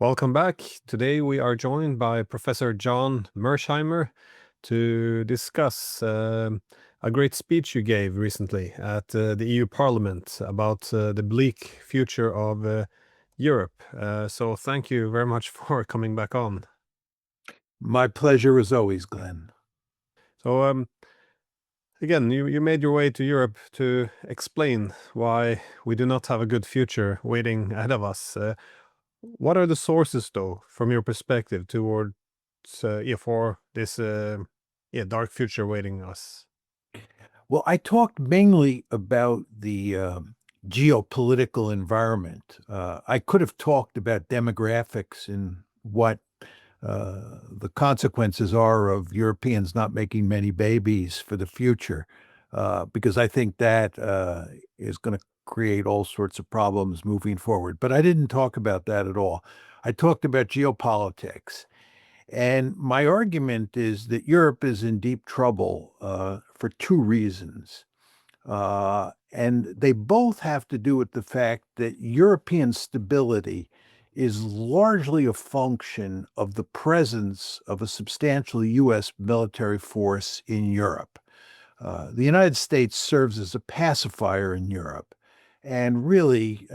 Welcome back. Today we are joined by Professor John Mearsheimer to discuss a great speech you gave recently at the EU Parliament about the bleak future of Europe. So thank you very much for coming back on. My pleasure as always, Glenn. So again, you made your way to Europe to explain why we do not have a good future waiting ahead of us. What are the sources, though, from your perspective, towards for this dark future waiting us? Well, I talked mainly about the geopolitical environment. I could have talked about demographics and what the consequences are of Europeans not making many babies for the future, because I think that is going to create all sorts of problems moving forward. But I didn't talk about that at all. I talked about geopolitics. And my argument is that Europe is in deep trouble for two reasons. And they both have to do with the fact that European stability is largely a function of the presence of a substantial U.S. military force in Europe. The United States serves as a pacifier in Europe. And really,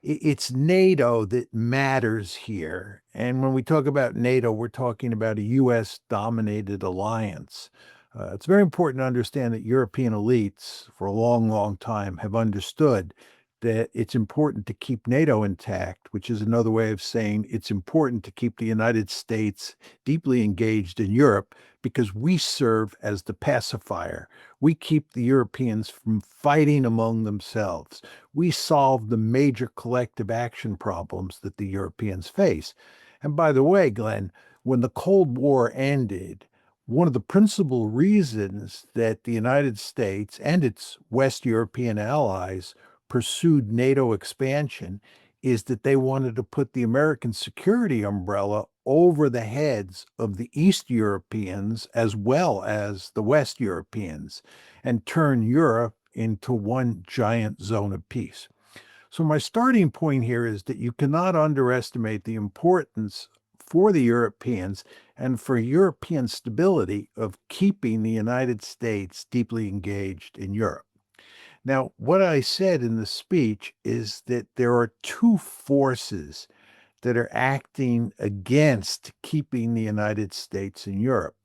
it's NATO that matters here. And when we talk about NATO, we're talking about a U.S. dominated alliance. It's very important to understand that European elites for a long, long time have understood that it's important to keep NATO intact, which is another way of saying it's important to keep the United States deeply engaged in Europe because we serve as the pacifier. We keep the Europeans from fighting among themselves. We solve the major collective action problems that the Europeans face. And by the way, Glenn, when the Cold War ended, one of the principal reasons that the United States and its West European allies pursued NATO expansion is that they wanted to put the American security umbrella over the heads of the East Europeans as well as the West Europeans and turn Europe into one giant zone of peace. So my starting point here is that you cannot underestimate the importance for the Europeans and for European stability of keeping the United States deeply engaged in Europe. Now, what I said in the speech is that there are two forces that are acting against keeping the United States in Europe.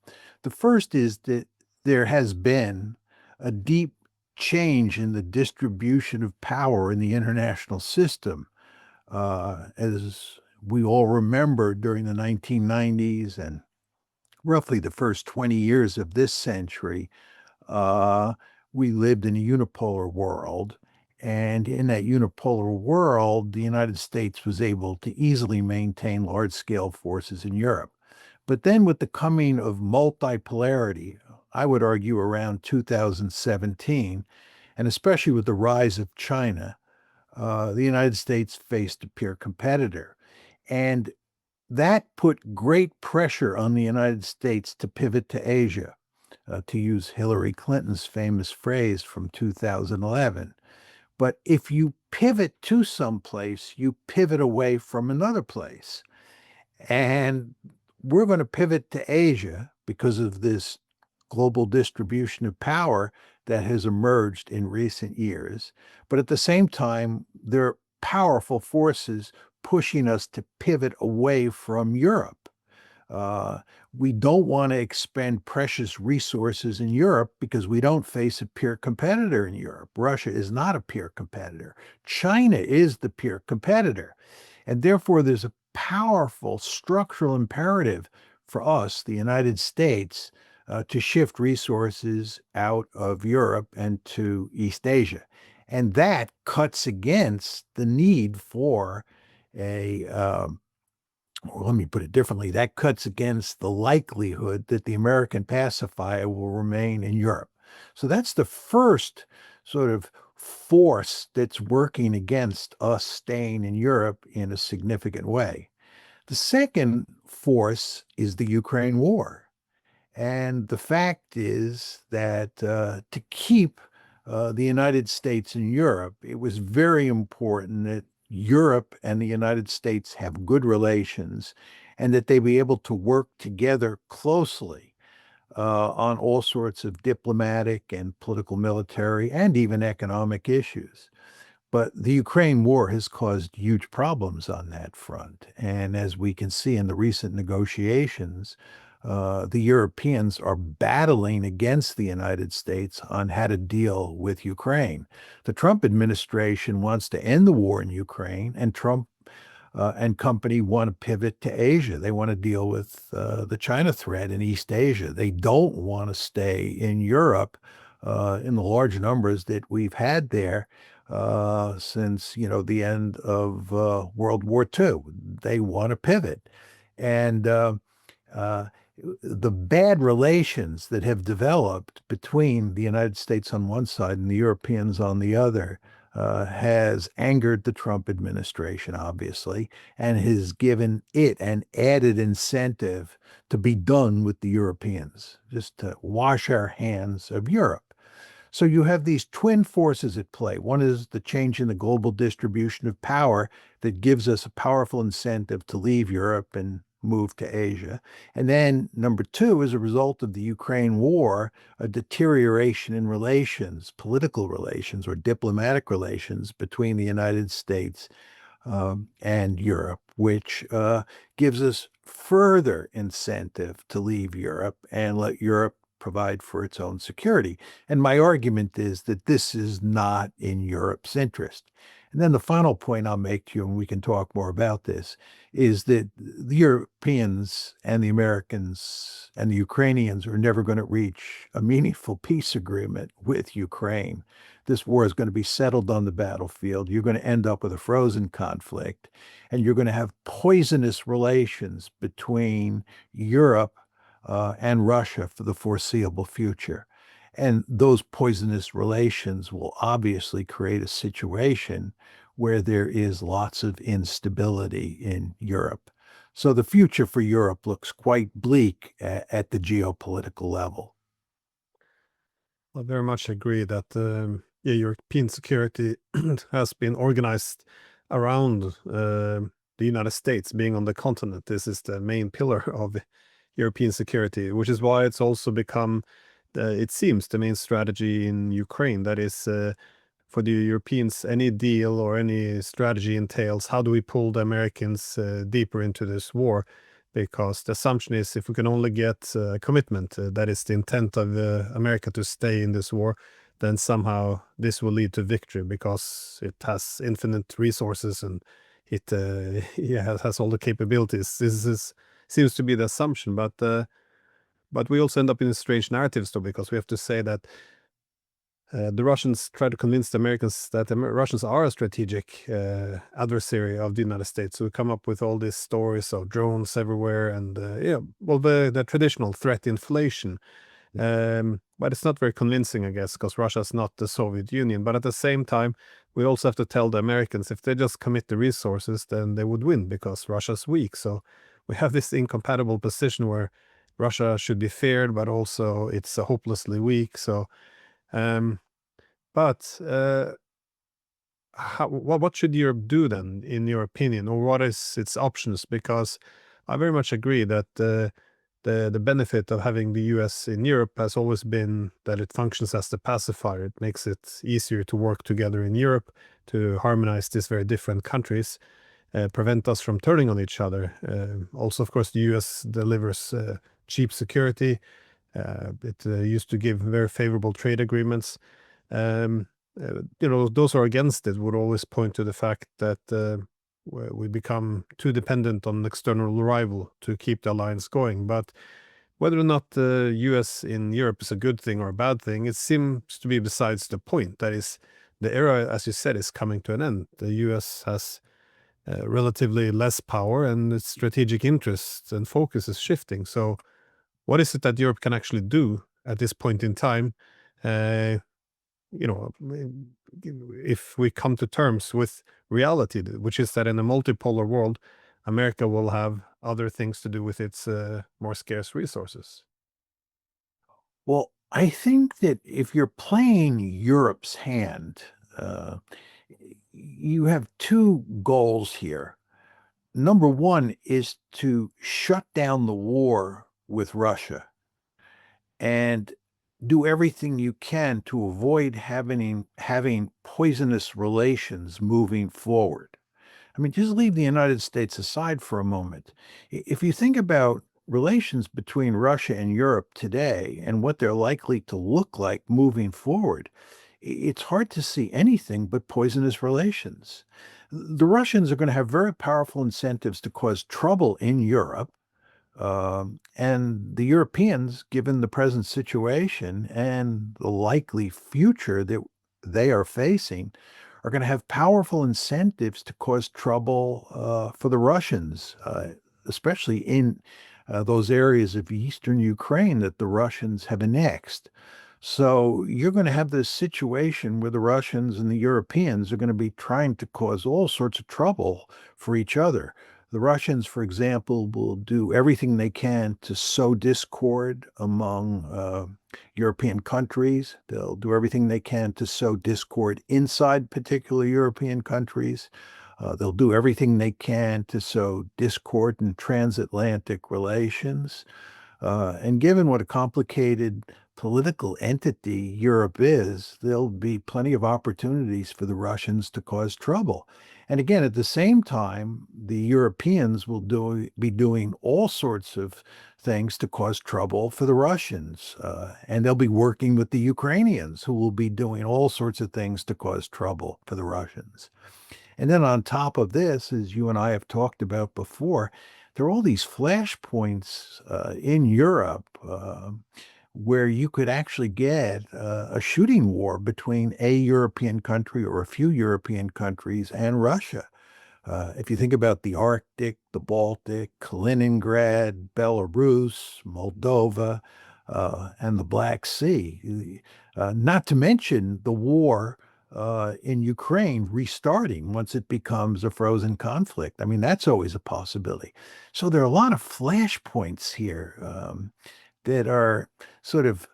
The first is that there has been a deep change in the distribution of power in the international system. As we all remember during the 1990s and roughly the first 20 years of this century, uh, we lived in a unipolar world. And in that unipolar world, the United States was able to easily maintain large scale forces in Europe. But then, with the coming of multipolarity, I would argue around 2017, and especially with the rise of China, the United States faced a peer competitor. And that put great pressure on the United States to pivot to Asia, to use Hillary Clinton's famous phrase from 2011. But if you pivot to some place, you pivot away from another place. And we're going to pivot to Asia because of this global distribution of power that has emerged in recent years. But at the same time, there are powerful forces pushing us to pivot away from Europe. Uh, we don't want to expend precious resources in Europe because we don't face a peer competitor in Europe. Russia is not a peer competitor. China is the peer competitor. And therefore, there's a powerful structural imperative for us, the United States, to shift resources out of Europe and to East Asia. And that cuts against the need for a well, let me put it differently, that cuts against the likelihood that the American pacifier will remain in Europe. So that's the first sort of force that's working against us staying in Europe in a significant way. The second force is the Ukraine war. And the fact is that to keep the United States and Europe, it was very important that Europe and the United States have good relations, and that they be able to work together closely on all sorts of diplomatic and political, military, and even economic issues. But the Ukraine war has caused huge problems on that front. And as we can see in the recent negotiations, the Europeans are battling against the United States on how to deal with Ukraine. The Trump administration wants to end the war in Ukraine, and Trump and company want to pivot to Asia. They want to deal with the China threat in East Asia. They don't want to stay in Europe in the large numbers that we've had there since, the end of World War II. They want to pivot. And uh, the bad relations that have developed between the United States on one side and the Europeans on the other has angered the Trump administration, obviously, and has given it an added incentive to be done with the Europeans, just to wash our hands of Europe. So you have these twin forces at play. One is the change in the global distribution of power that gives us a powerful incentive to leave Europe and move to Asia. And then number two, as a result of the Ukraine war, a deterioration in relations, political relations or diplomatic relations between the United States and Europe, which gives us further incentive to leave Europe and let Europe provide for its own security. And my argument is that this is not in Europe's interest. And then the final point I'll make to you, and we can talk more about this, is that the Europeans and the Americans and the Ukrainians are never going to reach a meaningful peace agreement with Ukraine. This war is going to be settled on the battlefield. You're going to end up with a frozen conflict, and you're going to have poisonous relations between Europe and Russia for the foreseeable future. And those poisonous relations will obviously create a situation where there is lots of instability in Europe. So the future for Europe looks quite bleak at the geopolitical level. I very much agree that yeah, European security has been organized around the United States being on the continent. This is the main pillar of European security, which is why it's also become, it seems, the main strategy in Ukraine. That is, for the Europeans, any deal or any strategy entails how do we pull the Americans deeper into this war? Because the assumption is if we can only get commitment, that is the intent of America to stay in this war, then somehow this will lead to victory because it has infinite resources and it yeah, has all the capabilities. Seems to be the assumption, but we also end up in a strange narrative though, because we have to say that the Russians try to convince the Americans that the Russians are a strategic adversary of the United States. So we come up with all these stories of drones everywhere and, yeah, well, the traditional threat inflation. But it's not very convincing, I guess, because Russia's not the Soviet Union. But at the same time, we also have to tell the Americans if they just commit the resources, then they would win because Russia's weak. So we have this incompatible position where Russia should be feared, but also it's hopelessly weak. So, um, but what should Europe do then, in your opinion, or what is its options? Because I very much agree that the benefit of having the US in Europe has always been that it functions as the pacifier. It makes it easier to work together in Europe to harmonize these very different countries, prevent us from turning on each other. Also, of course, the US delivers cheap security. It used to give very favorable trade agreements. Um, those who are against it would always point to the fact that we become too dependent on external rival to keep the alliance going. But whether or not the US in Europe is a good thing or a bad thing, it seems to be besides the point. That is, the era, as you said, is coming to an end. The US has relatively less power and its strategic interests and focus is shifting. So what is it that Europe can actually do at this point in time? You know, if we come to terms with reality, which is that in a multipolar world, America will have other things to do with its more scarce resources. Well, I think that if you're playing Europe's hand, uh, you have two goals here. Number one is to shut down the war with Russia and do everything you can to avoid having poisonous relations moving forward. I mean, just leave the United States aside for a moment. If you think about relations between Russia and Europe today and what they're likely to look like moving forward, it's hard to see anything but poisonous relations. The Russians are going to have very powerful incentives to cause trouble in Europe. And the Europeans, given the present situation and the likely future that they are facing, are going to have powerful incentives to cause trouble for the Russians, especially in those areas of eastern Ukraine that the Russians have annexed. So you're going to have this situation where the Russians and the Europeans are going to be trying to cause all sorts of trouble for each other. The Russians, for example, will do everything they can to sow discord among European countries. They'll do everything they can to sow discord inside particular European countries. They'll do everything they can to sow discord in transatlantic relations. And given what a complicated political entity Europe is, there'll be plenty of opportunities for the Russians to cause trouble. And again, at the same time, the Europeans will be doing all sorts of things to cause trouble for the Russians. And they'll be working with the Ukrainians, who will be doing all sorts of things to cause trouble for the Russians. And then on top of this, as you and I have talked about before, there are all these flashpoints in Europe where you could actually get a shooting war between a European country or a few European countries and Russia. If you think about the Arctic, the Baltic, Kaliningrad, Belarus, Moldova, and the Black Sea, not to mention the war in Ukraine restarting once it becomes a frozen conflict. I mean, that's always a possibility. So there are a lot of flashpoints here that are sort of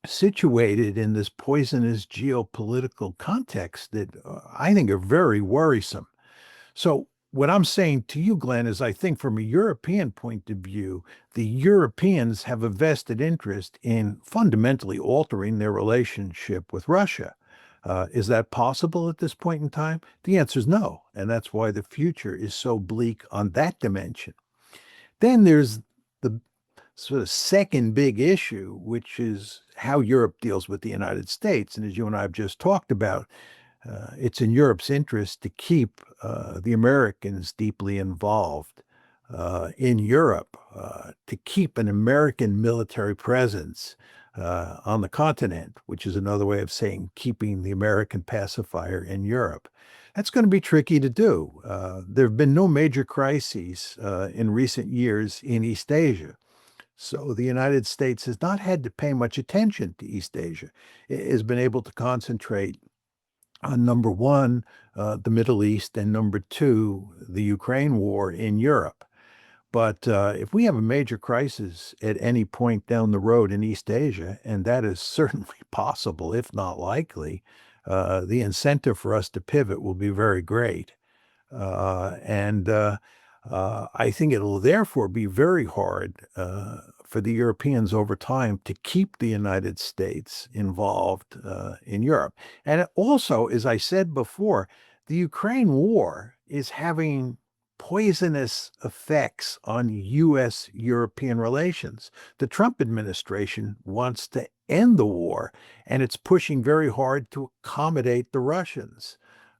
situated in this poisonous geopolitical context that I think are very worrisome. So what I'm saying to you, Glenn, is I think from a European point of view, the Europeans have a vested interest in fundamentally altering their relationship with Russia. Is that possible at this point in time? The answer is no. And that's why the future is so bleak on that dimension. Then there's the sort of second big issue, which is how Europe deals with the United States. And as you and I have just talked about, it's in Europe's interest to keep the Americans deeply involved in Europe, to keep an American military presence on the continent, which is another way of saying keeping the American pacifier in Europe. That's going to be tricky to do. There have been no major crises in recent years in East Asia. So the United States has not had to pay much attention to East Asia. It has been able to concentrate on number one, the Middle East, and number two, the Ukraine war in Europe. But if we have a major crisis at any point down the road in East Asia, and that is certainly possible, if not likely, the incentive for us to pivot will be very great. And I think it'll therefore be very hard for the Europeans over time to keep the United States involved in Europe. And also, as I said before, the Ukraine war is having poisonous effects on U.S.-European relations. The Trump administration wants to end the war, and it's pushing very hard to accommodate the Russians.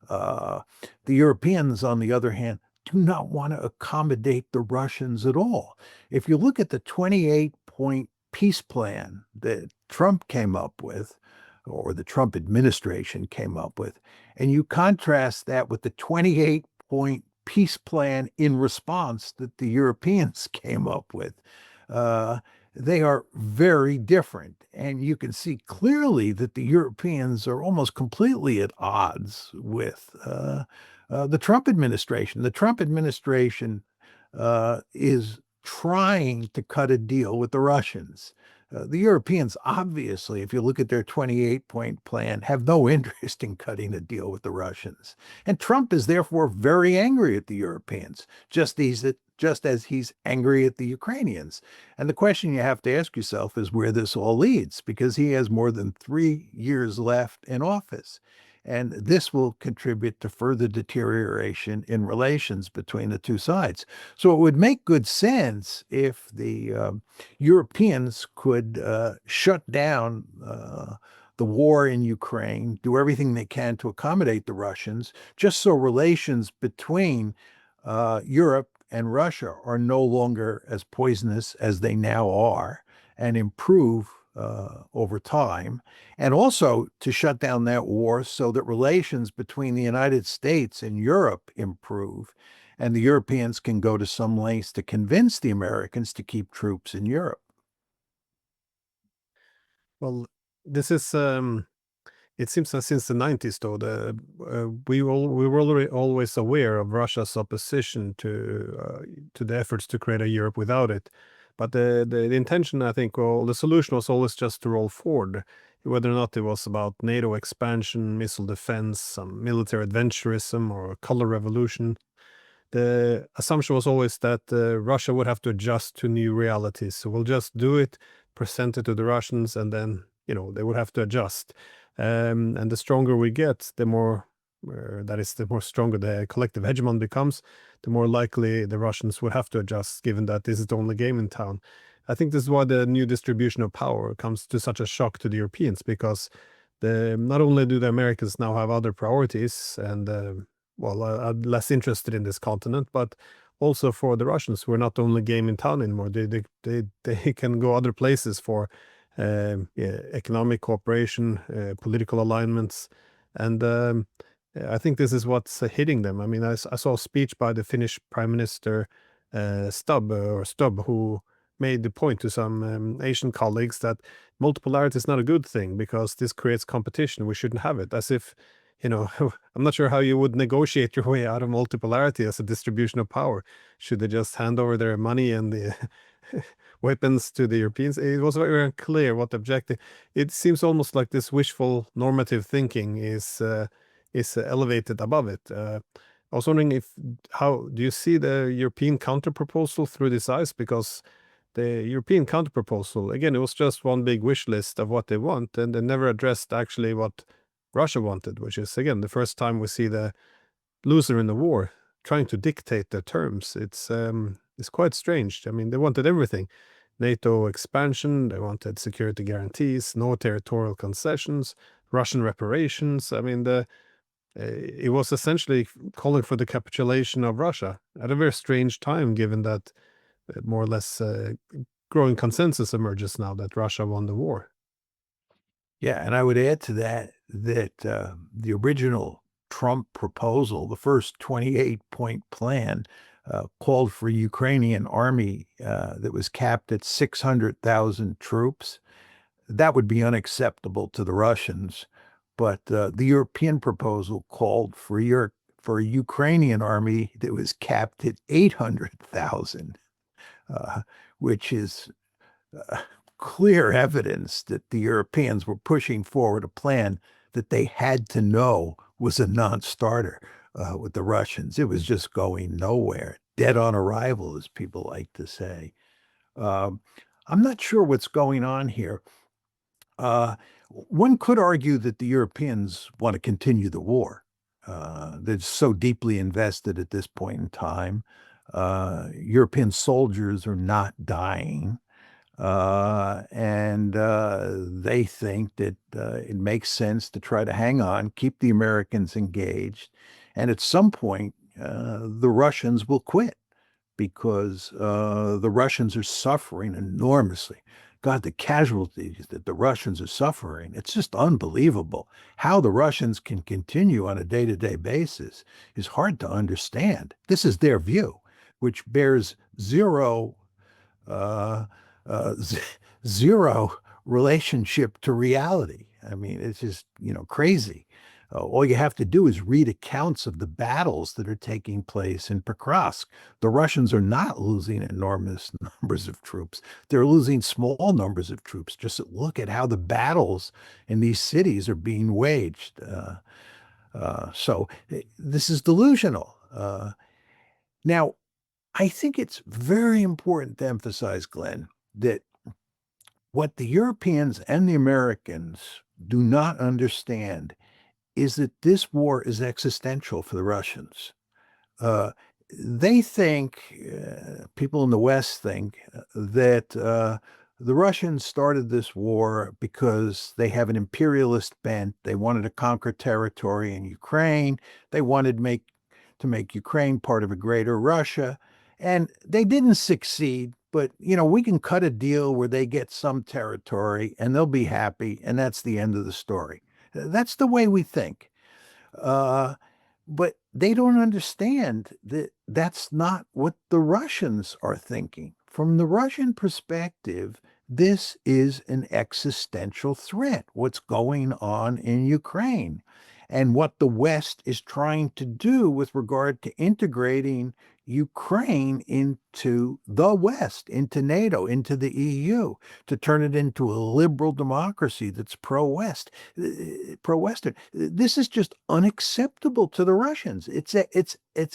The Europeans, on the other hand, do not want to accommodate the Russians at all. If you look at the 28-point peace plan that Trump came up with, or the Trump administration came up with, and you contrast that with the 28-point peace plan in response that the Europeans came up with, they are very different. And you can see clearly that the Europeans are almost completely at odds with the Trump administration. The Trump administration is trying to cut a deal with the Russians. The Europeans, obviously, if you look at their 28-point plan, have no interest in cutting a deal with the Russians. And Trump is therefore very angry at the Europeans, just as he's angry at the Ukrainians. And the question you have to ask yourself is where this all leads, because he has more than 3 years left in office. And this will contribute to further deterioration in relations between the two sides. So it would make good sense if the Europeans could shut down the war in Ukraine, do everything they can to accommodate the Russians, just so relations between Europe and Russia are no longer as poisonous as they now are, and improve over time, and also to shut down that war so that relations between the United States and Europe improve, and the Europeans can go to some lengths to convince the Americans to keep troops in Europe. Well, this is it seems that since the 90s, though, we were already always aware of Russia's opposition to the efforts to create a Europe without it. But the intention, I think, well, the solution was always just to roll forward, whether or not it was about NATO expansion, missile defense, some military adventurism, or a color revolution. The assumption was always that Russia would have to adjust to new realities. So we'll just do it, present it to the Russians, and then, they would have to adjust. And the stronger we get, the more, that is, the more stronger the collective hegemon becomes, the more likely the Russians would have to adjust, given that this is the only game in town. I think this is why the new distribution of power comes to such a shock to the Europeans, because not only do the Americans now have other priorities and are less interested in this continent, but also for the Russians, we're not only game in town anymore. They can go other places for economic cooperation, political alignments, and I think this is what's hitting them. I mean, I saw a speech by the Finnish Prime Minister Stubb, who made the point to some Asian colleagues that multipolarity is not a good thing because this creates competition. We shouldn't have it. As if, I'm not sure how you would negotiate your way out of multipolarity as a distribution of power. Should they just hand over their money and the weapons to the Europeans? It was very unclear what the objective. It seems almost like this wishful normative thinking is elevated above it. I was wondering how do you see the European counterproposal through this eyes? Because the European counterproposal, again, it was just one big wish list of what they want, and they never addressed actually what Russia wanted, which is, again, the first time we see the loser in the war trying to dictate the terms. It's quite strange. I mean, they wanted everything. NATO expansion, they wanted security guarantees, no territorial concessions, Russian reparations. I mean, it was essentially calling for the capitulation of Russia at a very strange time, given that more or less growing consensus emerges now that Russia won the war. Yeah, and I would add to that the original Trump proposal, the first 28-point plan, called for a Ukrainian army that was capped at 600,000 troops. That would be unacceptable to the Russians. But the European proposal called for a Ukrainian army that was capped at 800,000, which is clear evidence that the Europeans were pushing forward a plan that they had to know was a non-starter with the Russians. It was just going nowhere, dead on arrival, as people like to say. I'm not sure what's going on here. One could argue that the Europeans want to continue the war. They're so deeply invested at this point in time. European soldiers are not dying. And they think that it makes sense to try to hang on, keep the Americans engaged. And at some point, the Russians will quit because the Russians are suffering enormously. God, the casualties that the Russians are suffering, it's just unbelievable. How the Russians can continue on a day-to-day basis is hard to understand. This is their view, which bears zero zero relationship to reality. I mean, it's just, crazy. All you have to do is read accounts of the battles that are taking place in Pokrovsk. The Russians are not losing enormous numbers of troops. They're losing small numbers of troops. Just look at how the battles in these cities are being waged. So this is delusional. Now, I think it's very important to emphasize, Glenn, that what the Europeans and the Americans do not understand is that this war is existential for the Russians. Uh, they think, people in the West think, that the Russians started this war because they have an imperialist bent. They wanted to conquer territory in Ukraine. They wanted to make Ukraine part of a greater Russia. And they didn't succeed, but we can cut a deal where they get some territory and they'll be happy, and that's the end of the story. That's the way we think. Uh, but they don't understand that that's not what the Russians are thinking. From the Russian perspective, this is an existential threat, what's going on in Ukraine, and what the West is trying to do with regard to integrating Ukraine into the West, into NATO, into the EU, to turn it into a liberal democracy that's pro-Western. This is just unacceptable to the Russians. It's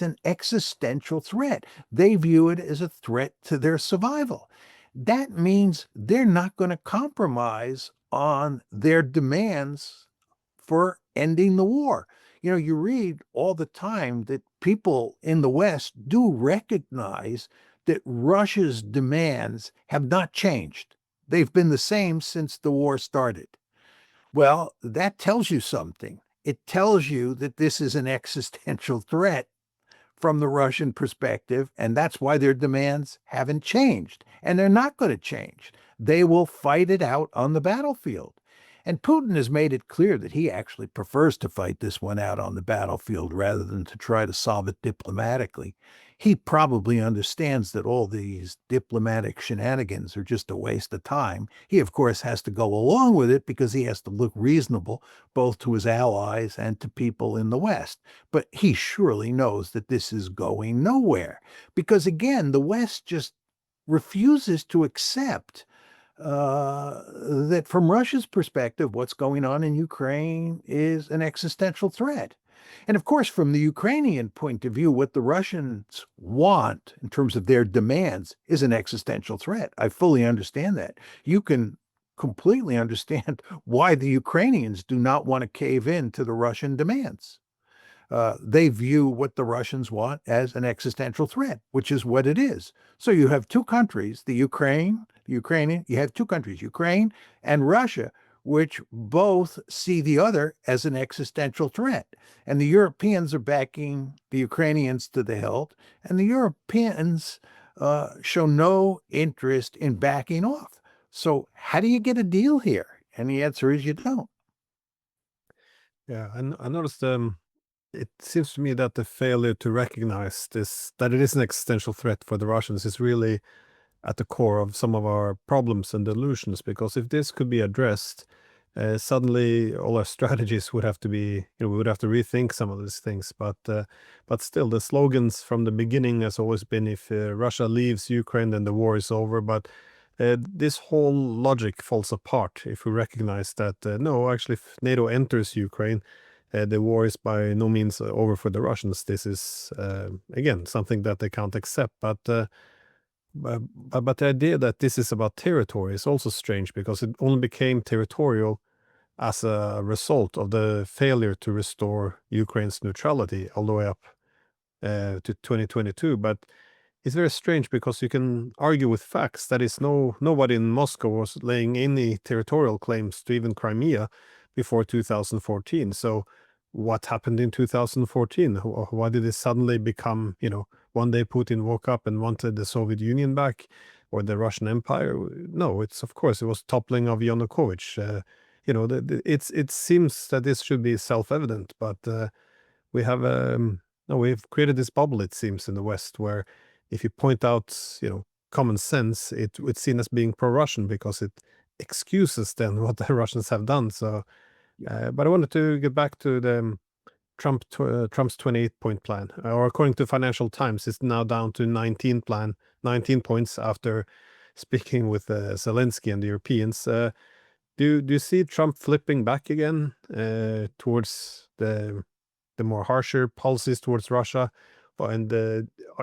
an existential threat. They view it as a threat to their survival. That means they're not going to compromise on their demands for ending the war. You read all the time that people in the West do recognize that Russia's demands have not changed. They've been the same since the war started. Well, that tells you something. It tells you that this is an existential threat from the Russian perspective, and that's why their demands haven't changed. And they're not going to change. They will fight it out on the battlefield. And Putin has made it clear that he actually prefers to fight this one out on the battlefield rather than to try to solve it diplomatically. He probably understands that all these diplomatic shenanigans are just a waste of time. He, of course, has to go along with it because he has to look reasonable both to his allies and to people in the West. But he surely knows that this is going nowhere because, again, the West just refuses to accept that from Russia's perspective, what's going on in Ukraine is an existential threat. And of course, from the Ukrainian point of view, what the Russians want in terms of their demands is an existential threat. I fully understand that. You can completely understand why the Ukrainians do not want to cave in to the Russian demands. They view what the Russians want as an existential threat, which is what it is. So you have two countries, you have two countries, Ukraine and Russia, which both see the other as an existential threat. And the Europeans are backing the Ukrainians to the hilt, and the Europeans show no interest in backing off. So how do you get a deal here? And the answer is you don't. Yeah, and I noticed it seems to me that the failure to recognize this, that it is an existential threat for the Russians, is really at the core of some of our problems and delusions. Because if this could be addressed, suddenly all our strategies would have to be, we would have to rethink some of these things. But still, the slogans from the beginning has always been, if Russia leaves Ukraine, then the war is over. But this whole logic falls apart if we recognize that no, actually, if NATO enters Ukraine, the war is by no means over for the Russians. This is again something that they can't accept. But the idea that this is about territory is also strange, because it only became territorial as a result of the failure to restore Ukraine's neutrality all the way up to 2022. But it's very strange because you can argue with facts. That is, nobody in Moscow was laying any territorial claims to even Crimea before 2014. So what happened in 2014? Why did it suddenly become, one day Putin woke up and wanted the Soviet Union back, or the Russian Empire? No, it was toppling of Yanukovych. It seems that this should be self-evident, but we have no, we've created this bubble, it seems, in the West, where if you point out, common sense, it's seen as being pro-Russian because it excuses then what the Russians have done. So But I wanted to get back to the Trump's 28-point plan, or according to Financial Times, it's now down to 19 points after speaking with Zelensky and the Europeans. Do you see Trump flipping back again towards the more harsher policies towards Russia? And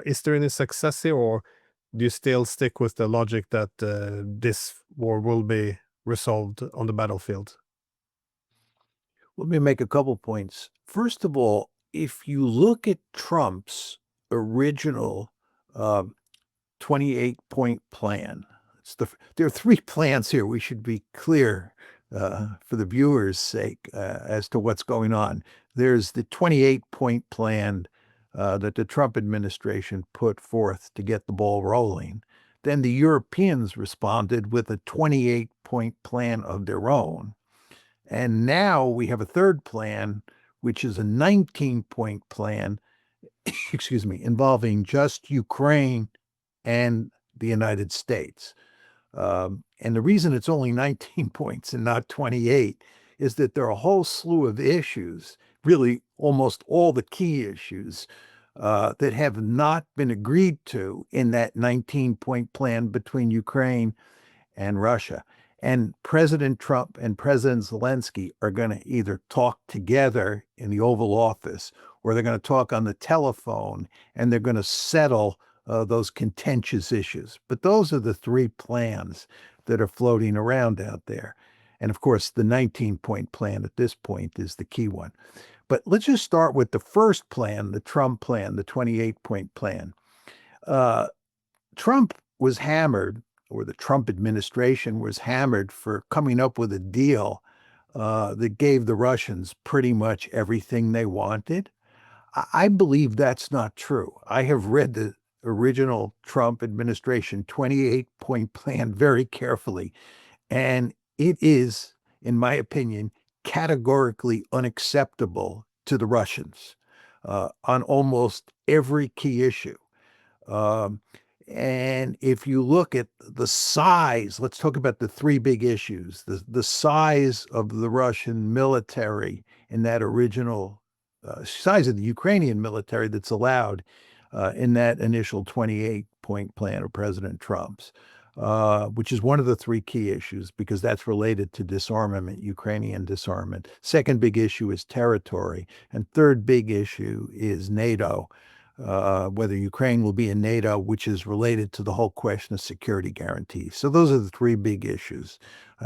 is there any success here, or do you still stick with the logic that this war will be resolved on the battlefield? Let me make a couple points. First of all, if you look at Trump's original 28-point plan, there are three plans here. We should be clear for the viewers' sake as to what's going on. There's the 28-point plan that the Trump administration put forth to get the ball rolling. Then the Europeans responded with a 28-point plan of their own. And now we have a third plan, which is a 19-point plan, excuse me, involving just Ukraine and the United States. And the reason it's only 19 points and not 28 is that there are a whole slew of issues, really almost all the key issues, that have not been agreed to in that 19-point plan between Ukraine and Russia. And President Trump and President Zelensky are going to either talk together in the Oval Office, or they're going to talk on the telephone, and they're going to settle those contentious issues. But those are the three plans that are floating around out there. And of course, the 19-point plan at this point is the key one. But let's just start with the first plan, the Trump plan, the 28-point plan. Trump was hammered, or the Trump administration was hammered, for coming up with a deal that gave the Russians pretty much everything they wanted. I believe that's not true. I have read the original Trump administration 28-point plan very carefully, and it is, in my opinion, categorically unacceptable to the Russians on almost every key issue. And if you look at the size, let's talk about the three big issues. The size of the Russian military in that original size of the Ukrainian military that's allowed in that initial 28-point plan of President Trump's, which is one of the three key issues because that's related to disarmament, Ukrainian disarmament. Second big issue is territory. And third big issue is NATO. Whether Ukraine will be in NATO, which is related to the whole question of security guarantees. So those are the three big issues: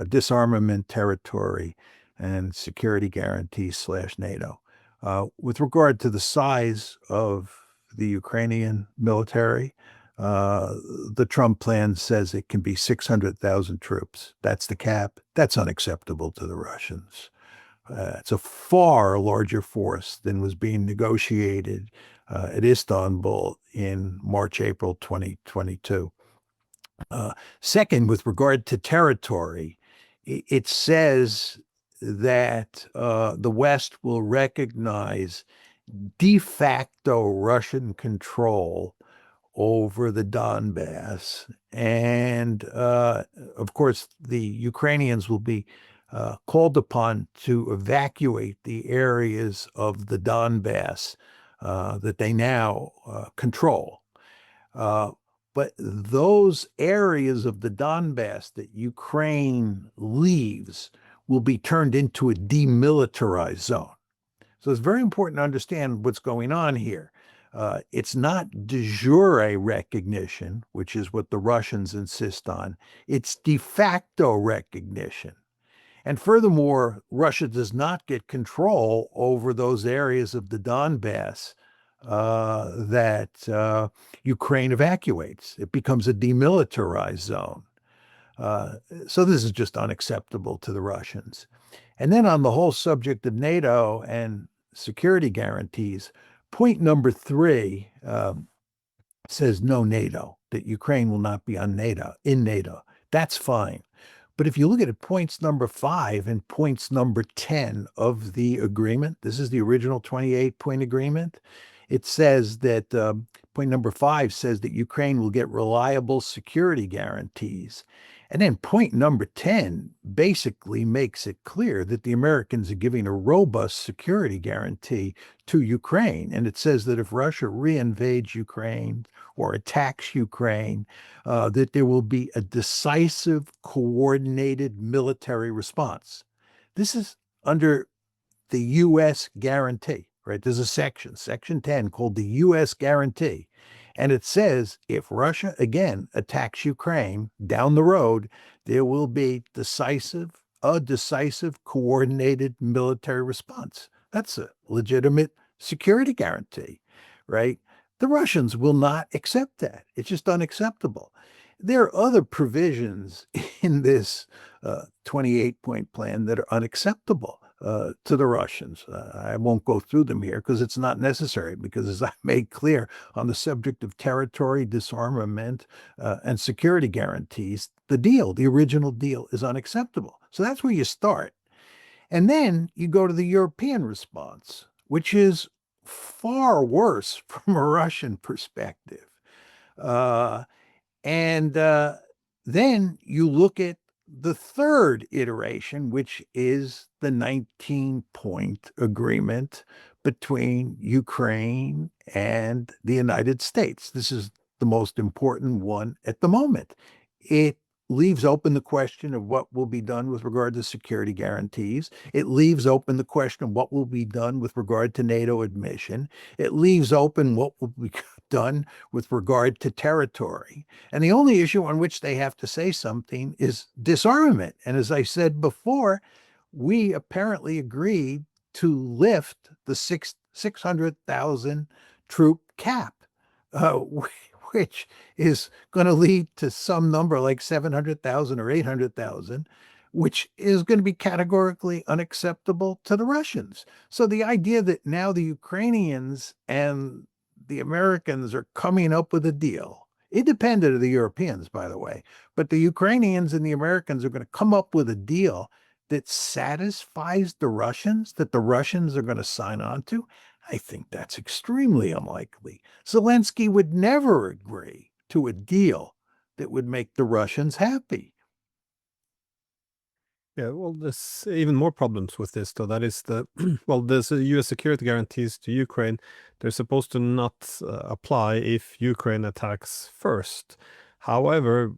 disarmament, territory, and security guarantees / NATO. With regard to the size of the Ukrainian military, the Trump plan says it can be 600,000 troops. That's the cap. That's unacceptable to the Russians. It's a far larger force than was being negotiated at Istanbul in March, April 2022. Second, with regard to territory, it says that the West will recognize de facto Russian control over the Donbass. And of course, the Ukrainians will be called upon to evacuate the areas of the Donbass that they now control. But those areas of the Donbass that Ukraine leaves will be turned into a demilitarized zone. So it's very important to understand what's going on here. It's not de jure recognition, which is what the Russians insist on. It's de facto recognition. And furthermore, Russia does not get control over those areas of the Donbass that Ukraine evacuates. It becomes a demilitarized zone. So this is just unacceptable to the Russians. And then on the whole subject of NATO and security guarantees, point number 3 says no NATO, that Ukraine will not be in NATO. That's fine. But if you look at it, points number 5 and points number 10 of the agreement, this is the original 28-point agreement. It says that point number 5 says that Ukraine will get reliable security guarantees. And then point number 10 basically makes it clear that the Americans are giving a robust security guarantee to Ukraine. And it says that if Russia reinvades Ukraine or attacks Ukraine, that there will be a decisive, coordinated military response. This is under the U.S. guarantee, right? There's a section 10, called the U.S. guarantee. And it says if Russia again attacks Ukraine down the road, there will be a decisive, coordinated military response. That's a legitimate security guarantee, right? The Russians will not accept that. It's just unacceptable. There are other provisions in this 28-point plan that are unacceptable to the Russians. I won't go through them here because it's not necessary, because as I made clear on the subject of territory, disarmament, and security guarantees, the original deal is unacceptable. So that's where you start. And then you go to the European response, which is far worse from a Russian perspective. And then you look at the third iteration, which is the 19-point agreement between Ukraine and the United States. This is the most important one at the moment. It leaves open the question of what will be done with regard to security guarantees. It leaves open the question of what will be done with regard to NATO admission. It leaves open what will be done with regard to territory. And the only issue on which they have to say something is disarmament. And as I said before, we apparently agreed to lift the 600,000 troop cap, which is going to lead to some number like 700,000 or 800,000, which is going to be categorically unacceptable to the Russians. So the idea that now the Ukrainians and the Americans are coming up with a deal, independent of the Europeans, by the way, but the Ukrainians and the Americans are going to come up with a deal that satisfies the Russians, that the Russians are going to sign on to, I think that's extremely unlikely. Zelensky would never agree to a deal that would make the Russians happy. Yeah, well, there's even more problems with this, though. That is the well, there's U.S. security guarantees to Ukraine. They're supposed to not apply if Ukraine attacks first. However,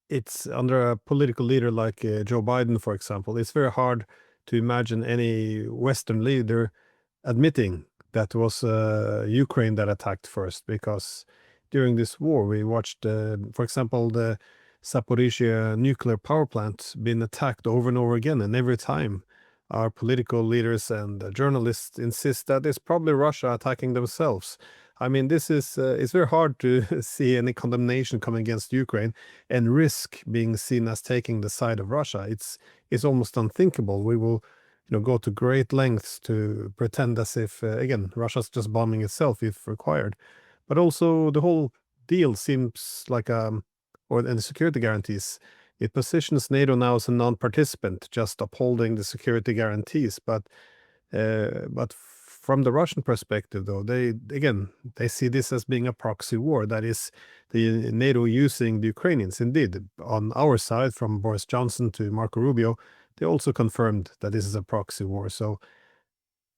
it's under a political leader like Joe Biden, for example. It's very hard to imagine any Western leader admitting that it was Ukraine that attacked first, because during this war we watched, for example, the Zaporizhia nuclear power plant being attacked over and over again, and every time our political leaders and journalists insist that it's probably Russia attacking themselves. I mean, this is it's very hard to see any condemnation coming against Ukraine and risk being seen as taking the side of Russia. It's almost unthinkable. We will, go to great lengths to pretend as if again Russia's just bombing itself if required. But also the whole deal seems like and the security guarantees, it positions NATO now as a non-participant, just upholding the security guarantees. But from the Russian perspective, though, they see this as being a proxy war. That is, the NATO using the Ukrainians. Indeed, on our side, from Boris Johnson to Marco Rubio, they also confirmed that this is a proxy war. So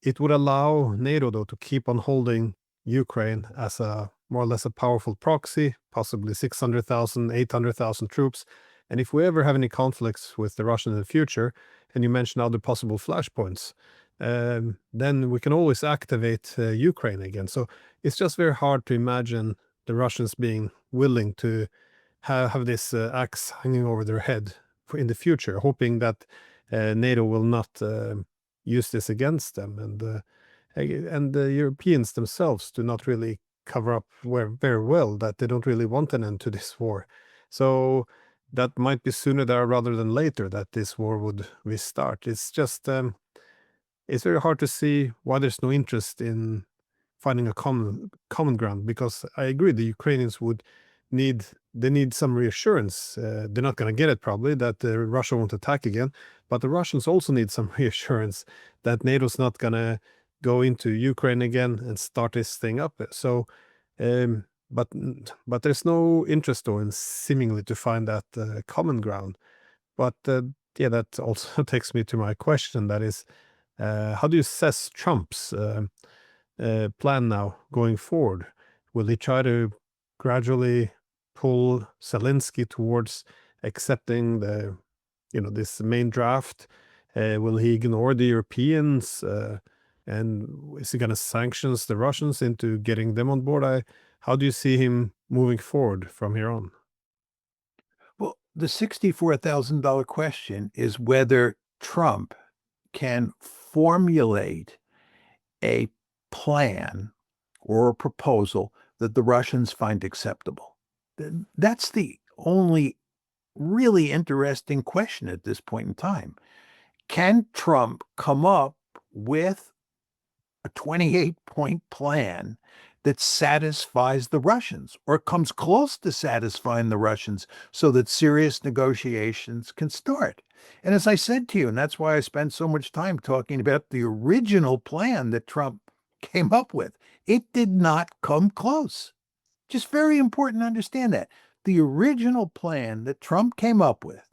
it would allow NATO, though, to keep on holding Ukraine as a more or less a powerful proxy, possibly 600,000, 800,000 troops. And if we ever have any conflicts with the Russians in the future, and you mentioned other possible flashpoints, then we can always activate Ukraine again. So it's just very hard to imagine the Russians being willing to have this axe hanging over their head in the future, hoping that NATO will not use this against them. And the Europeans themselves do not really cover up very well that they don't really want an end to this war. So that might be sooner rather than later that this war would restart. It's just it's very hard to see why there's no interest in finding a common ground, because I agree the Ukrainians need some reassurance. They're not going to get it probably that Russia won't attack again, but the Russians also need some reassurance that NATO's not going to go into Ukraine again and start this thing up. So but there's no interest though in seemingly to find that common ground. But yeah, that also takes me to my question. That is, how do you assess Trump's plan now going forward? Will he try to gradually pull Zelensky towards accepting this main draft? Will he ignore the Europeans? And is he going to sanctions the Russians into getting them on board? How do you see him moving forward from here on? Well, the $64,000 question is whether Trump can formulate a plan or a proposal that the Russians find acceptable. That's the only really interesting question at this point in time. Can Trump come up with a 28-point plan that satisfies the Russians or comes close to satisfying the Russians so that serious negotiations can start? And as I said to you, and that's why I spent so much time talking about the original plan that Trump came up with, it did not come close. Just very important to understand that. The original plan that Trump came up with,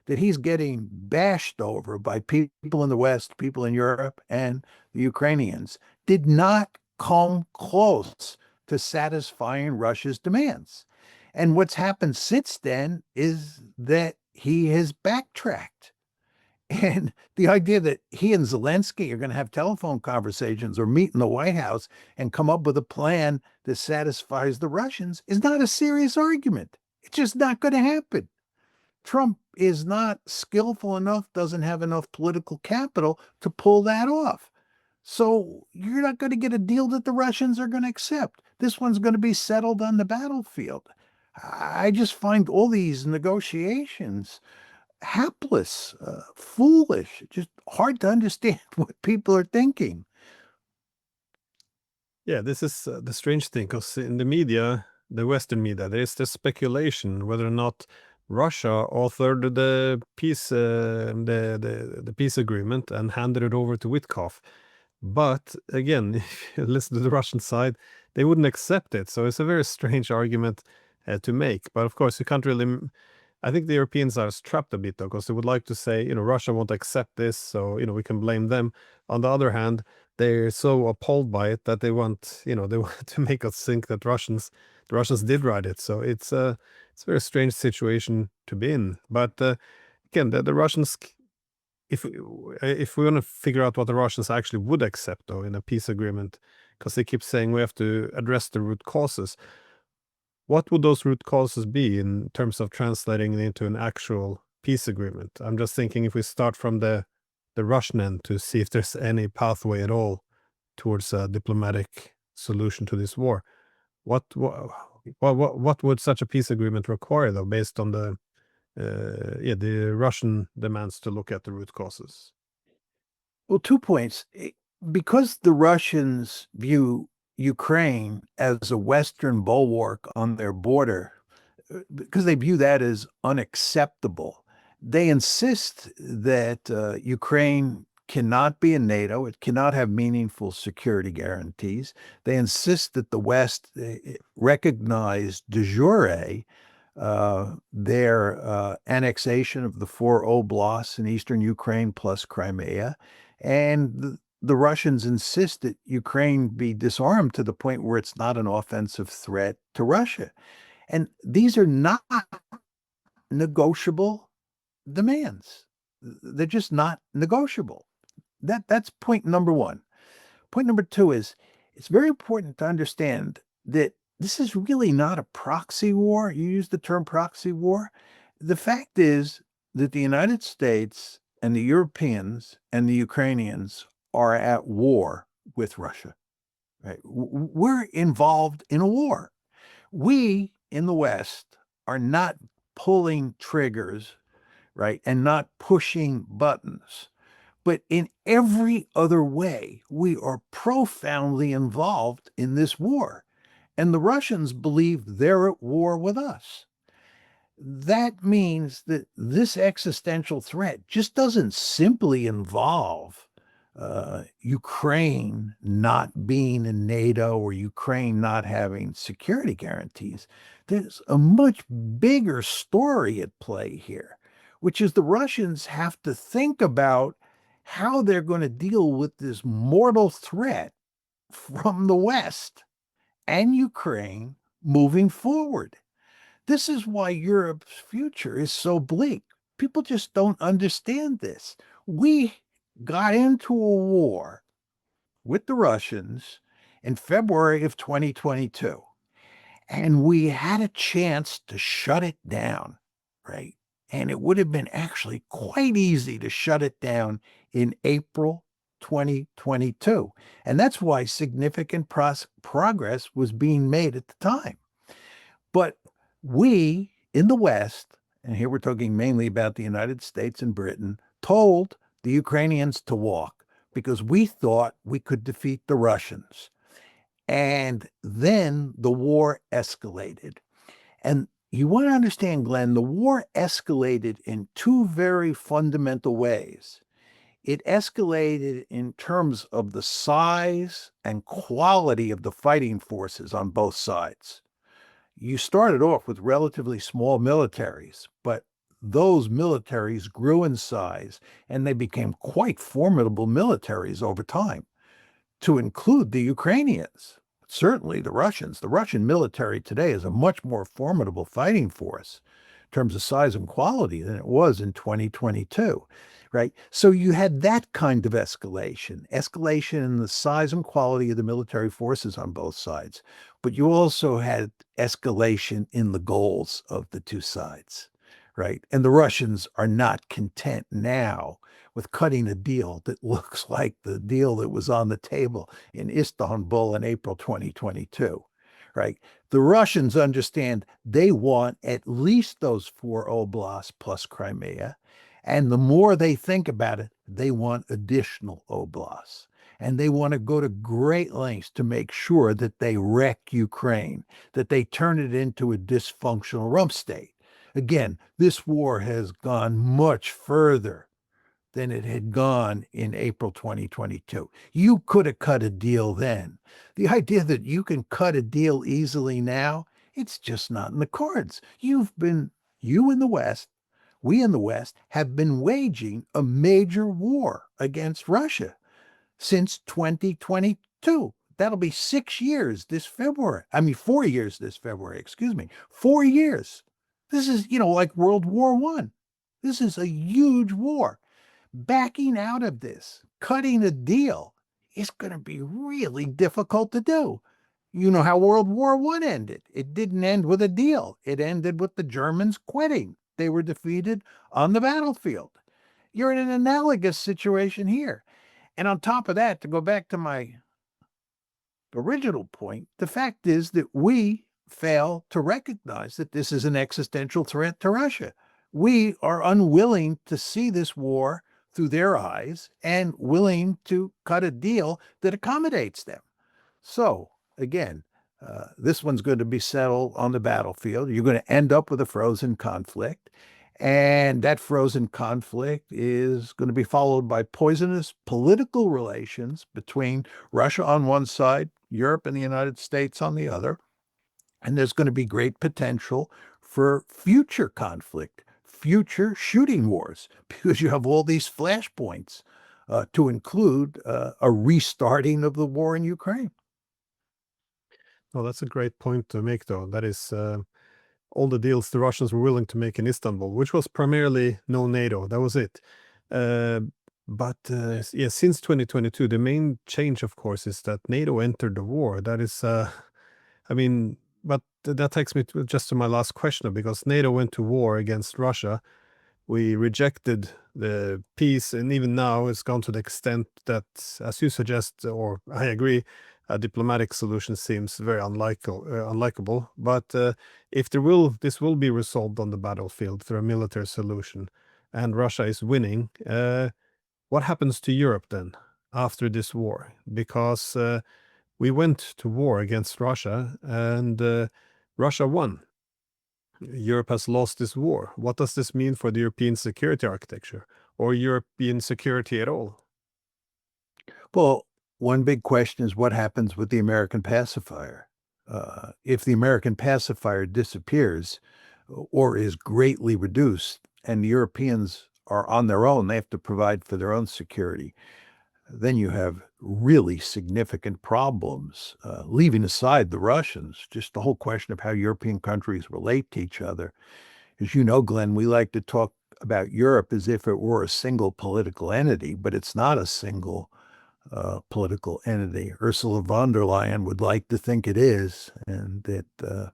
that he's getting bashed over by people in the West, people in Europe, and the Ukrainians, did not come close to satisfying Russia's demands. And what's happened since then is that he has backtracked. And the idea that he and Zelensky are going to have telephone conversations or meet in the White House and come up with a plan that satisfies the Russians is not a serious argument. It's just not going to happen. Trump is not skillful enough, doesn't have enough political capital to pull that off. So you're not going to get a deal that the Russians are going to accept. This one's going to be settled on the battlefield. I just find all these negotiations hapless, foolish, just hard to understand what people are thinking. Yeah, this is the strange thing, because in the media, the Western media, there is this speculation whether or not Russia authored the peace, the peace agreement and handed it over to Witkoff. But again, if you listen to the Russian side, they wouldn't accept it. So it's a very strange argument to make. But of course, you can't really. I think the Europeans are trapped a bit though, because they would like to say, Russia won't accept this, so we can blame them. On the other hand, they're so appalled by it that they want, they want to make us think that the Russians did write it. So it's a very strange situation to be in. But again, the Russians, if we want to figure out what the Russians actually would accept though in a peace agreement, because they keep saying we have to address the root causes. What would those root causes be in terms of translating it into an actual peace agreement? I'm just thinking if we start from the Russian end to see if there's any pathway at all towards a diplomatic solution to this war. What would such a peace agreement require, though, based on the Russian demands to look at the root causes? Well, 2 points. Because the Russians view Ukraine as a Western bulwark on their border, because they view that as unacceptable, they insist that Ukraine cannot be in NATO. It cannot have meaningful security guarantees. They insist that the West recognize de jure their annexation of the 4 oblasts in eastern Ukraine plus Crimea. And the Russians insist that Ukraine be disarmed to the point where it's not an offensive threat to Russia. And these are not negotiable demands. They're just not negotiable. That's point number one. Point number two is it's very important to understand that this is really not a proxy war. You use the term proxy war. The fact is that the United States and the Europeans and the Ukrainians are at war with Russia. Right? We're involved in a war. We in the West are not pulling triggers, right, and not pushing buttons. But in every other way, we are profoundly involved in this war. And the Russians believe they're at war with us. That means that this existential threat just doesn't simply involve Ukraine not being in NATO or Ukraine not having security guarantees, there's a much bigger story at play here, which is the Russians have to think about how they're going to deal with this mortal threat from the West and Ukraine moving forward. This is why Europe's future is so bleak. People just don't understand this. We got into a war with the Russians in February of 2022, and we had a chance to shut it down, right? And it would have been actually quite easy to shut it down in April 2022. And that's why significant progress was being made at the time. But we in the West, and here we're talking mainly about the United States and Britain, told the Ukrainians to walk because we thought we could defeat the Russians. And then the war escalated. And you want to understand, Glenn, the war escalated in two very fundamental ways. It escalated in terms of the size and quality of the fighting forces on both sides. You started off with relatively small militaries, but those militaries grew in size and they became quite formidable militaries over time, to include the Ukrainians, certainly the Russians. The Russian military today is a much more formidable fighting force in terms of size and quality than it was in 2022, right? So you had that kind of escalation in the size and quality of the military forces on both sides. But you also had escalation in the goals of the two sides, right? And the Russians are not content now with cutting a deal that looks like the deal that was on the table in Istanbul in April 2022, right? The Russians understand they want at least those four oblasts plus Crimea. And the more they think about it, they want additional oblasts. And they want to go to great lengths to make sure that they wreck Ukraine, that they turn it into a dysfunctional rump state. Again, this war has gone much further than it had gone in April 2022. You could have cut a deal then. The idea that you can cut a deal easily now, it's just not in the cards. You in the West, we in the West have been waging a major war against Russia since 2022. That'll be 6 years this February. I mean, 4 years this February, excuse me. 4 years. This is, like World War I. This is a huge war. Backing out of this, cutting a deal, is going to be really difficult to do. You know how World War I ended. It didn't end with a deal. It ended with the Germans quitting. They were defeated on the battlefield. You're in an analogous situation here. And on top of that, to go back to my original point, the fact is that we fail to recognize that this is an existential threat to Russia. We are unwilling to see this war through their eyes and willing to cut a deal that accommodates them. So, again, this one's going to be settled on the battlefield. You're going to end up with a frozen conflict. And that frozen conflict is going to be followed by poisonous political relations between Russia on one side, Europe and the United States on the other. And there's going to be great potential for future conflict, future shooting wars, because you have all these flashpoints to include a restarting of the war in Ukraine. Oh, that's a great point to make, though. That is all the deals the Russians were willing to make in Istanbul, which was primarily no NATO. That was it. But yeah, since 2022, the main change, of course, is that NATO entered the war. That is, I mean, but that takes me just to my last question, because NATO went to war against Russia. We rejected the peace, and even now it's gone to the extent that, as you suggest, or I agree, a diplomatic solution seems very unlikable. But if this will be resolved on the battlefield through a military solution, and Russia is winning, what happens to Europe then after this war? Because we went to war against Russia, and Russia won. Europe has lost this war. What does this mean for the European security architecture or European security at all? Well, one big question is what happens with the American pacifier? If the American pacifier disappears or is greatly reduced, and the Europeans are on their own, they have to provide for their own security, then you have really significant problems. Leaving aside the Russians, just the whole question of how European countries relate to each other. As you know, Glenn, we like to talk about Europe as if it were a single political entity, but it's not a single political entity. Ursula von der Leyen would like to think it is, and that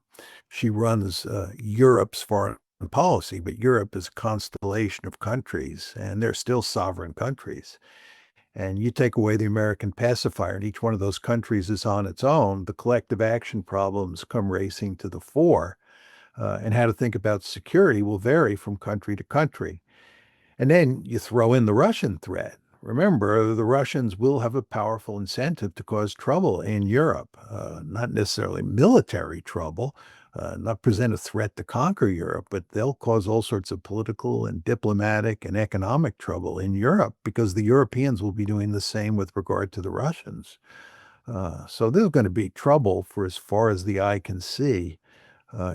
she runs Europe's foreign policy, but Europe is a constellation of countries, and they're still sovereign countries. And you take away the American pacifier, and each one of those countries is on its own, the collective action problems come racing to the fore. And how to think about security will vary from country to country. And then you throw in the Russian threat. Remember, the Russians will have a powerful incentive to cause trouble in Europe, not necessarily military trouble, not present a threat to conquer Europe, but they'll cause all sorts of political and diplomatic and economic trouble in Europe because the Europeans will be doing the same with regard to the Russians. So there's going to be trouble for as far as the eye can see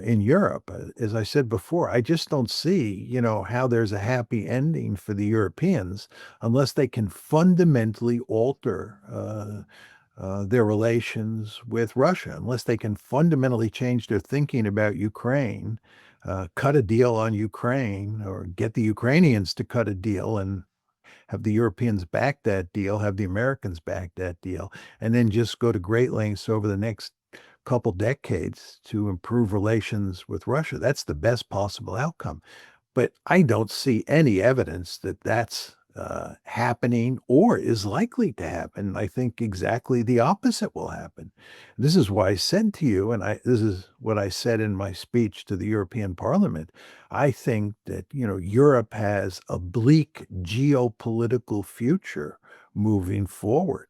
in Europe. As I said before, I just don't see, how there's a happy ending for the Europeans unless they can fundamentally alter their relations with Russia, unless they can fundamentally change their thinking about Ukraine, cut a deal on Ukraine, or get the Ukrainians to cut a deal and have the Europeans back that deal, have the Americans back that deal, and then just go to great lengths over the next couple decades to improve relations with Russia. That's the best possible outcome. But I don't see any evidence that that's happening or is likely to happen. I think exactly the opposite will happen. This is why I said to you, and this is what I said in my speech to the European Parliament. I think that Europe has a bleak geopolitical future moving forward.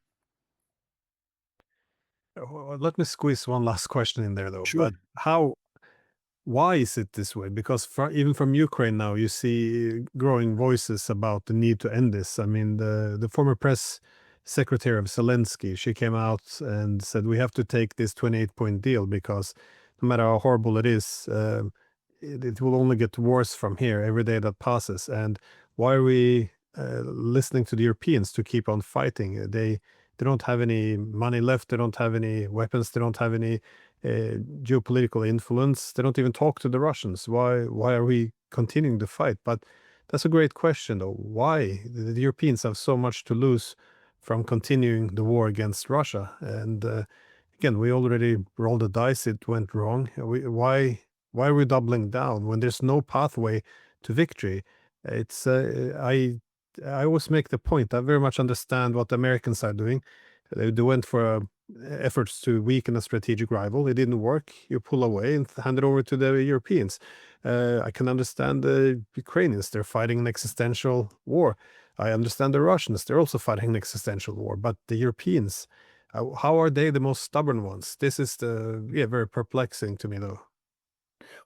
Well, let me squeeze one last question in there, though. Sure. But why is it this way? Because even from Ukraine now, you see growing voices about the need to end this. I mean, the former press secretary of Zelensky, she came out and said we have to take this 28-point deal because no matter how horrible it is, it will only get worse from here every day that passes. And why are we listening to the Europeans to keep on fighting? They don't have any money left. They don't have any weapons. They don't have any geopolitical influence. They don't even talk to the Russians. Why are we continuing the fight? But that's a great question, though. Why the Europeans have so much to lose from continuing the war against Russia? And again, we already rolled the dice. It went wrong. Why are we doubling down when there's no pathway to victory? It's I always make the point. I very much understand what the Americans are doing. They went for efforts to weaken a strategic rival. It didn't work. You pull away and hand it over to the Europeans. I can understand the Ukrainians. They're fighting an existential war. I understand the Russians. They're also fighting an existential war. But the Europeans, how are they the most stubborn ones? This is very perplexing to me, though.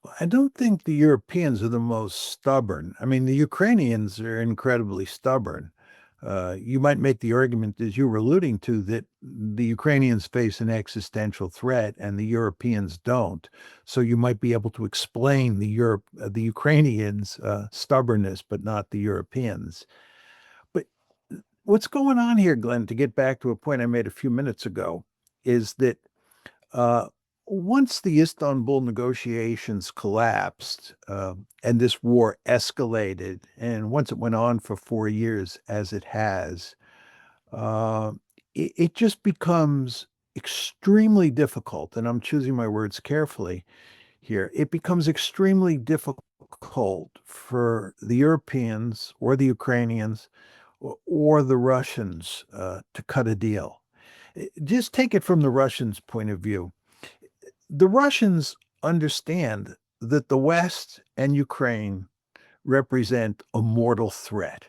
Well, I don't think the Europeans are the most stubborn. I mean, the Ukrainians are incredibly stubborn. You might make the argument, as you were alluding to, that the Ukrainians face an existential threat and the Europeans don't. So you might be able to explain the Ukrainians' stubbornness, but not the Europeans. But what's going on here, Glenn, to get back to a point I made a few minutes ago, is that uh, once the Istanbul negotiations collapsed and this war escalated, and once it went on for 4 years, as it has, uh, it just becomes extremely difficult. And I'm choosing my words carefully here. It becomes extremely difficult for the Europeans or the Ukrainians or the Russians to cut a deal. Just take it from the Russians' point of view. The Russians understand that the West and Ukraine represent a mortal threat.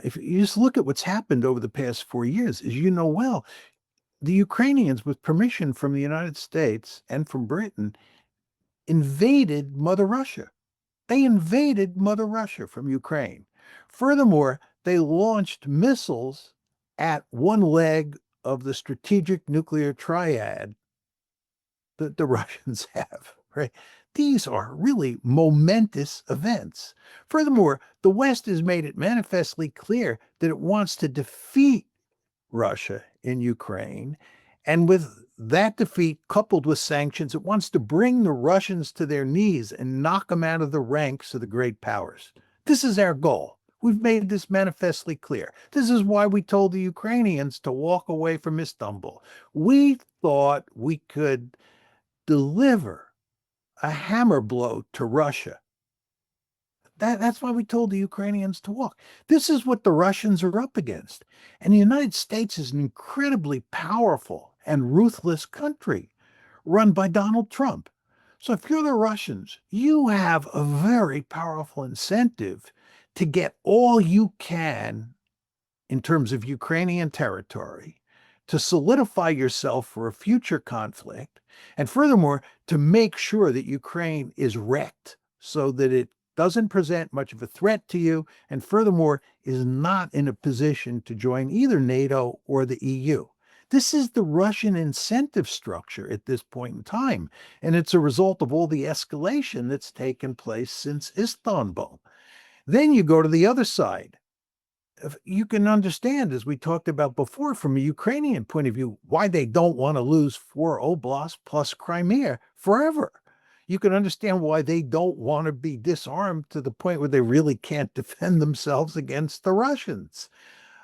If you just look at what's happened over the past 4 years, as you know well, the Ukrainians, with permission from the United States and from Britain, invaded Mother Russia. They invaded Mother Russia from Ukraine. Furthermore, they launched missiles at one leg of the strategic nuclear triad that the Russians have, right? These are really momentous events. Furthermore, the West has made it manifestly clear that it wants to defeat Russia in Ukraine. And with that defeat, coupled with sanctions, it wants to bring the Russians to their knees and knock them out of the ranks of the great powers. This is our goal. We've made this manifestly clear. This is why we told the Ukrainians to walk away from Istanbul. We thought we could deliver a hammer blow to Russia. That's why we told the Ukrainians to walk. This is what the Russians are up against. And the United States is an incredibly powerful and ruthless country run by Donald Trump. So if you're the Russians, you have a very powerful incentive to get all you can in terms of Ukrainian territory, to solidify yourself for a future conflict, and furthermore, to make sure that Ukraine is wrecked so that it doesn't present much of a threat to you, and furthermore, is not in a position to join either NATO or the EU. This is the Russian incentive structure at this point in time, and it's a result of all the escalation that's taken place since Istanbul. Then you go to the other side. You can understand, as we talked about before, from a Ukrainian point of view, why they don't want to lose 4 oblasts plus Crimea forever. You can understand why they don't want to be disarmed to the point where they really can't defend themselves against the Russians.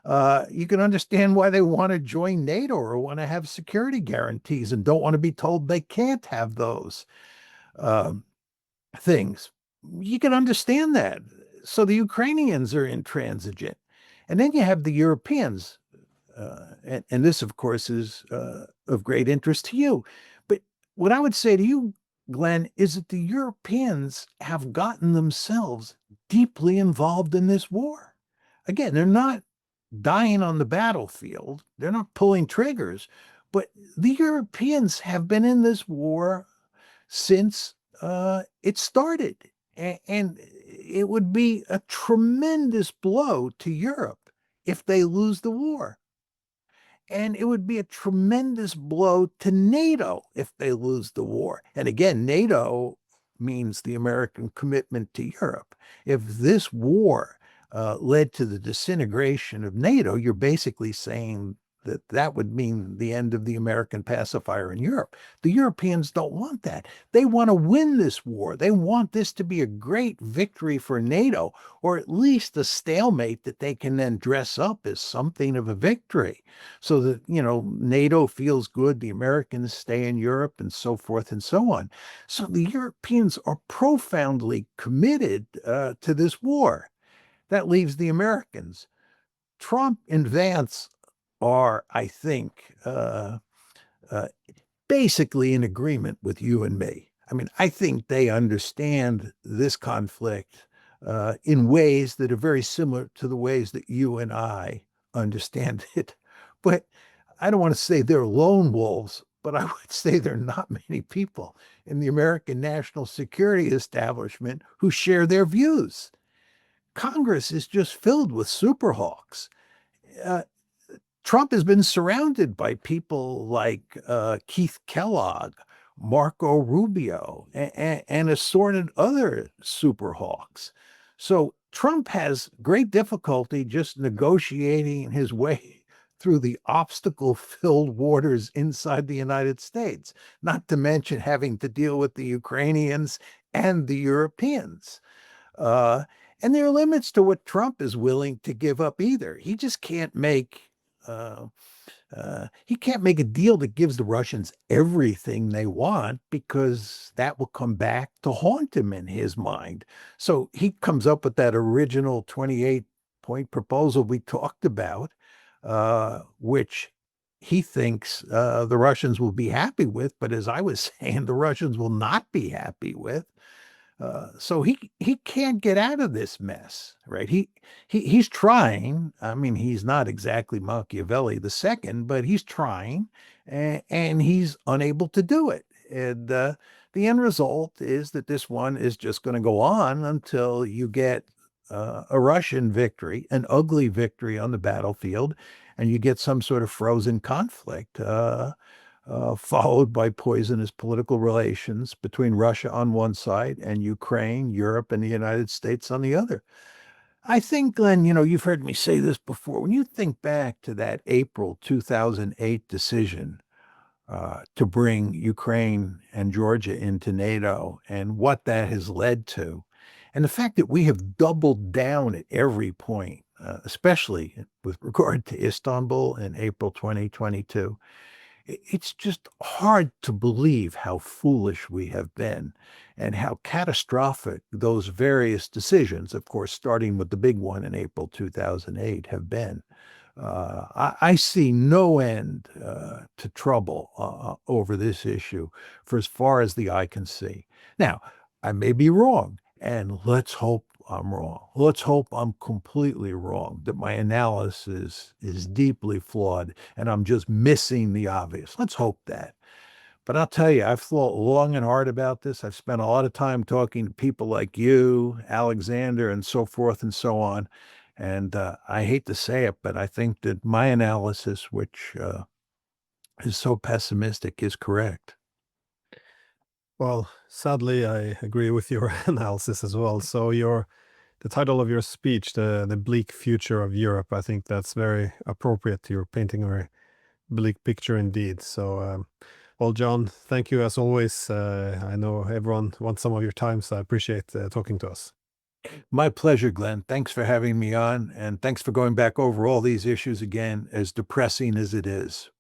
You can understand why they want to join NATO or want to have security guarantees and don't want to be told they can't have those things. You can understand that. So the Ukrainians are intransigent. And then you have the Europeans. And this, of course, is of great interest to you. But what I would say to you, Glenn, is that the Europeans have gotten themselves deeply involved in this war. Again, they're not dying on the battlefield. They're not pulling triggers. But the Europeans have been in this war since it started. And it would be a tremendous blow to Europe if they lose the war. And it would be a tremendous blow to NATO if they lose the war. And again, NATO means the American commitment to Europe. If this war led to the disintegration of NATO, you're basically saying that that would mean the end of the American pacifier in Europe. The Europeans don't want that. They want to win this war. They want this to be a great victory for NATO, or at least a stalemate that they can then dress up as something of a victory so that, NATO feels good, the Americans stay in Europe, and so forth and so on. So the Europeans are profoundly committed to this war. That leaves the Americans. Trump and Vance are, I think, basically in agreement with you and me. I mean, I think they understand this conflict in ways that are very similar to the ways that you and I understand it. But I don't want to say they're lone wolves, but I would say there are not many people in the American national security establishment who share their views. Congress is just filled with superhawks. Trump has been surrounded by people like Keith Kellogg, Marco Rubio, and assorted other superhawks. So Trump has great difficulty just negotiating his way through the obstacle-filled waters inside the United States, not to mention having to deal with the Ukrainians and the Europeans. And there are limits to what Trump is willing to give up either. He just can't make a deal that gives the Russians everything they want, because that will come back to haunt him in his mind. So he comes up with that original 28-point proposal we talked about, which he thinks the Russians will be happy with, but as I was saying, the Russians will not be happy with. So he can't get out of this mess, right? He's trying. I mean, he's not exactly Machiavelli the second, but he's trying, and he's unable to do it. And the end result is that this one is just going to go on until you get a Russian victory, an ugly victory on the battlefield, and you get some sort of frozen conflict, followed by poisonous political relations between Russia on one side and Ukraine, Europe, and the United States on the other. I think, Glenn, you've heard me say this before. When you think back to that April 2008 decision to bring Ukraine and Georgia into NATO and what that has led to, and the fact that we have doubled down at every point, especially with regard to Istanbul in April 2022, it's just hard to believe how foolish we have been and how catastrophic those various decisions, of course, starting with the big one in April 2008, have been. I see no end to trouble over this issue for as far as the eye can see. Now, I may be wrong, and let's hope I'm wrong. Let's hope I'm completely wrong, that my analysis is deeply flawed and I'm just missing the obvious. Let's hope that. But I'll tell you, I've thought long and hard about this. I've spent a lot of time talking to people like you, Alexander, and so forth and so on. And I hate to say it, but I think that my analysis, which is so pessimistic, is correct. Well, sadly, I agree with your analysis as well. So the title of your speech, the bleak future of Europe, I think that's very appropriate. You're painting a very bleak picture indeed. So, well, John, thank you as always. I know everyone wants some of your time, so I appreciate talking to us. My pleasure, Glenn. Thanks for having me on, and thanks for going back over all these issues again, as depressing as it is.